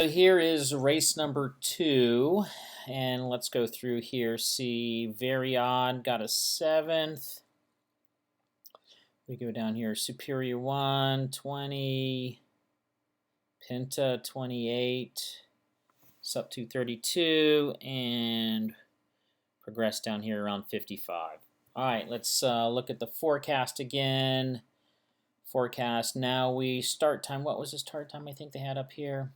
So here is race number 2, and let's go through here. See, very odd, got a 7th. We go down here, Superior 1, 20, Pinta 28, Sup 232, and progress down here around 55. All right, let's look at the forecast again. Forecast, now we start time. What was the start time I think they had up here?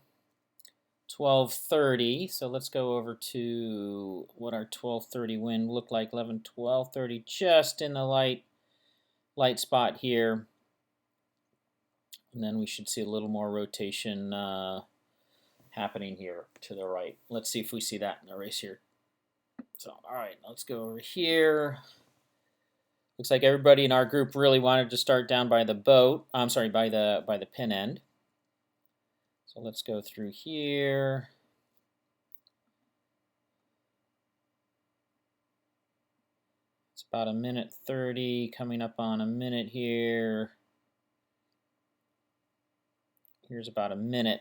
12:30. So let's go over to what our 12:30 wind looked like. 12:30, just in the light spot here. And then we should see a little more rotation happening here to the right. Let's see if we see that in the race here. So, all right, let's go over here. Looks like everybody in our group really wanted to start down by the boat. I'm sorry, by the pin end. So let's go through here. It's about 1:30, coming up on a minute here. Here's about a minute.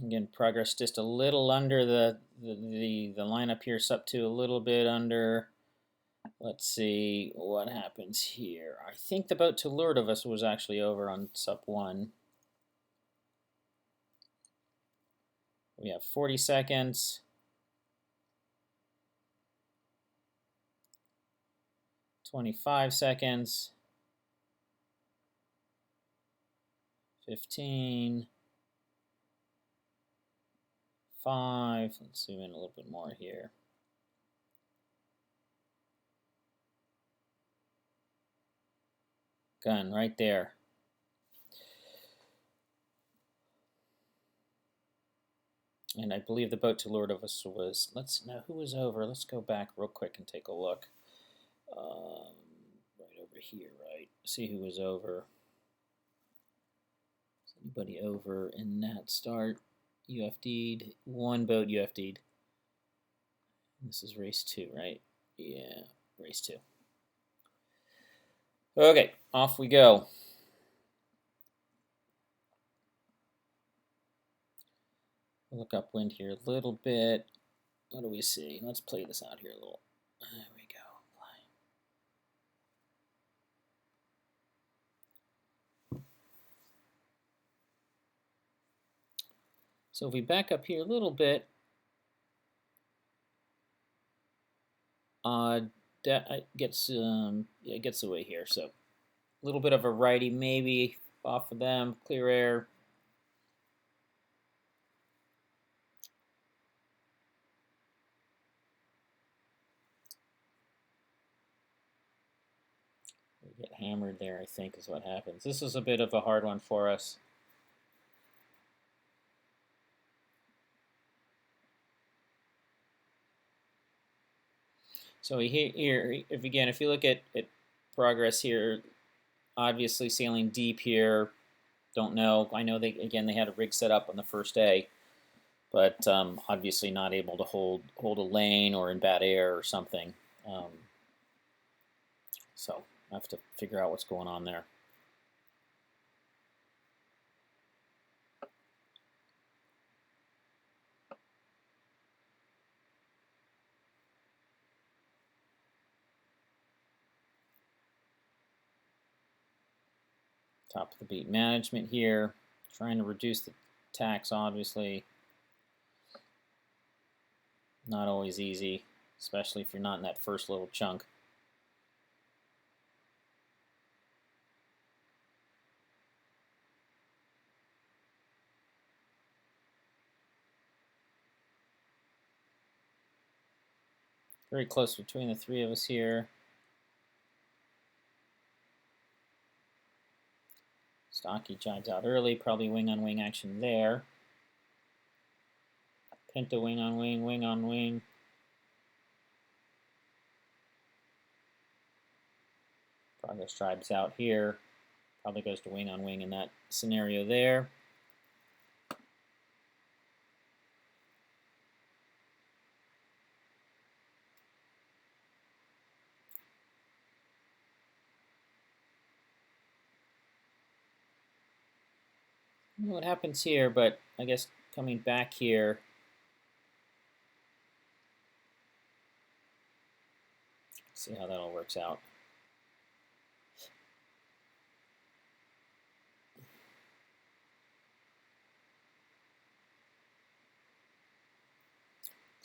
Again, progress just a little under the lineup here, Sup to a little bit under. Let's see what happens here. I think the boat to leeward of us was actually over on Sup 1. We have 40 seconds. 25 seconds. 15. 5. Let's zoom in a little bit more here. Gun right there. And I believe the boat to leeward of us was, now who was over? Let's go back real quick and take a look. Right over here, right? See who was over. Is anybody over in that start? UFD'd. One boat UFD'd. This is race 2, right? Yeah, race 2. Okay, off we go. Look upwind here a little bit. What do we see? Let's play this out here a little. There we go. So if we back up here a little bit, that gets it gets away here. So a little bit of a righty maybe off of them. Clear air. We get hammered there, I think, is what happens. This is a bit of a hard one for us. So here, if you look at progress here, obviously sailing deep here. Don't know. I know they had a rig set up on the first day, but obviously not able to hold a lane or in bad air or something. So I have to figure out what's going on there. Top of the beat management here, trying to reduce the tax, obviously. Not always easy, especially if you're not in that first little chunk. Very close between the three of us here. Stocky jibes out early, probably wing-on-wing action there. Pinta wing-on-wing, wing-on-wing. Progress jibes out here. Probably goes to wing-on-wing in that scenario there. know what happens here, but I guess coming back here, see how that all works out.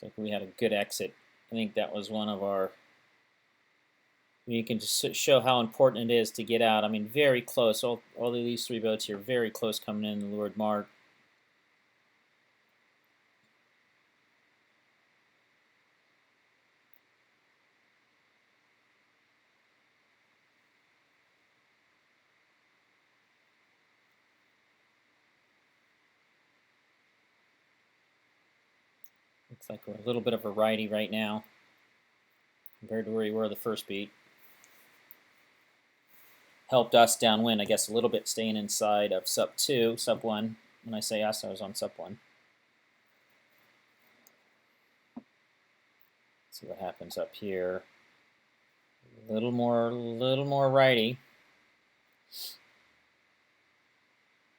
Looks like we had a good exit. I think that was one of our. You can just show how important it is to get out. I mean, very close. All of these 3 boats here, very close coming in the leeward mark. Looks like we're a little bit of a righty right now compared to where we were the first beat. Helped us downwind, I guess, a little bit staying inside of sub 2, sub 1. When I say us, I was on sub 1. See what happens up here. A little more righty.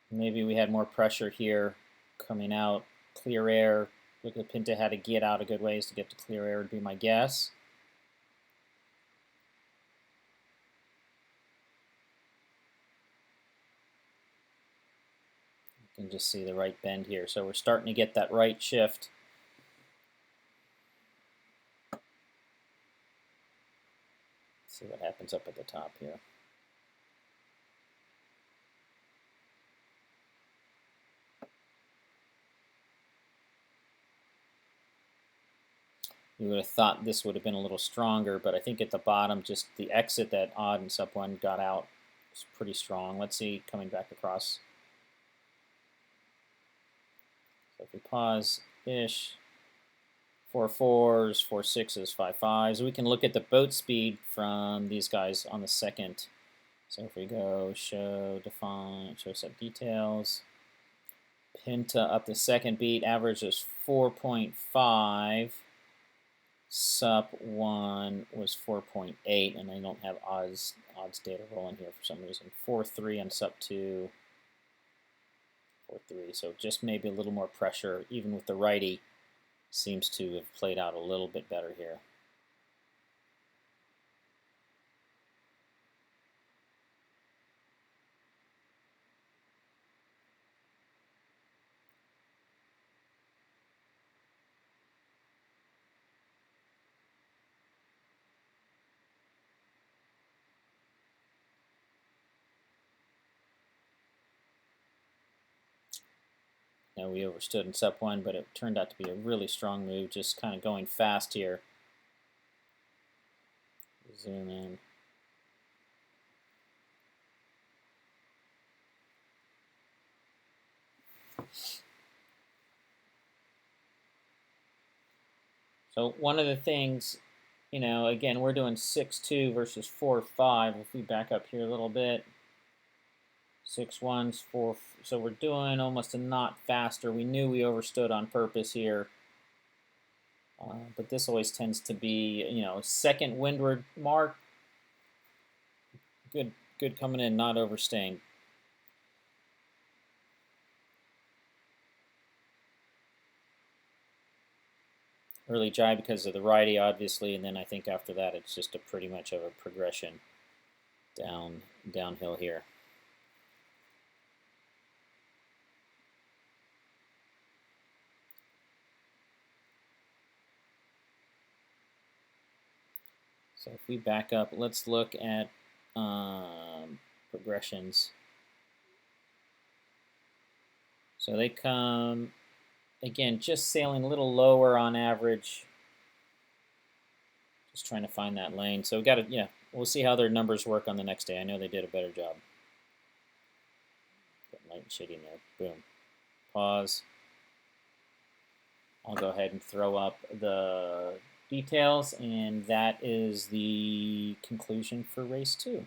Maybe we had more pressure here coming out. Clear air. Look at the Pinta had to get out a good ways to get to clear air would be my guess. You can just see the right bend here. So we're starting to get that right shift. See what happens up at the top here. You would have thought this would have been a little stronger, but I think at the bottom, just the exit that odd and sub 1 got out was pretty strong. Let's see, coming back across. So if we pause-ish, 4 4s, 4 6s, 5 5s, we can look at the boat speed from these guys on the second. So if we go show, define, show set details, Pinta up the second beat, average is 4.5. Sup 1 was 4.8, and I don't have odds data rolling here for some reason. 4.3 on Sup 2, 4.3. So just maybe a little more pressure, even with the righty, seems to have played out a little bit better here. Now we overstood in Sup 1, but it turned out to be a really strong move, just kind of going fast here. Zoom in. So one of the things, you know, again, we're doing 6-2 versus 4-5. If we back up here a little bit, 6-1s, 4. So we're doing almost a knot faster. We knew we overstood on purpose here. But this always tends to be, you know, second windward mark. Good coming in, not overstaying. Early jibe because of the righty, obviously, and then I think after that it's just a pretty much of a progression downhill here. So if we back up, let's look at progressions. So they come, again, just sailing a little lower on average. Just trying to find that lane. So we got to, yeah, we'll see how their numbers work on the next day. I know they did a better job. Put light and shading there. Boom. Pause. I'll go ahead and throw up the details, and that is the conclusion for race 2.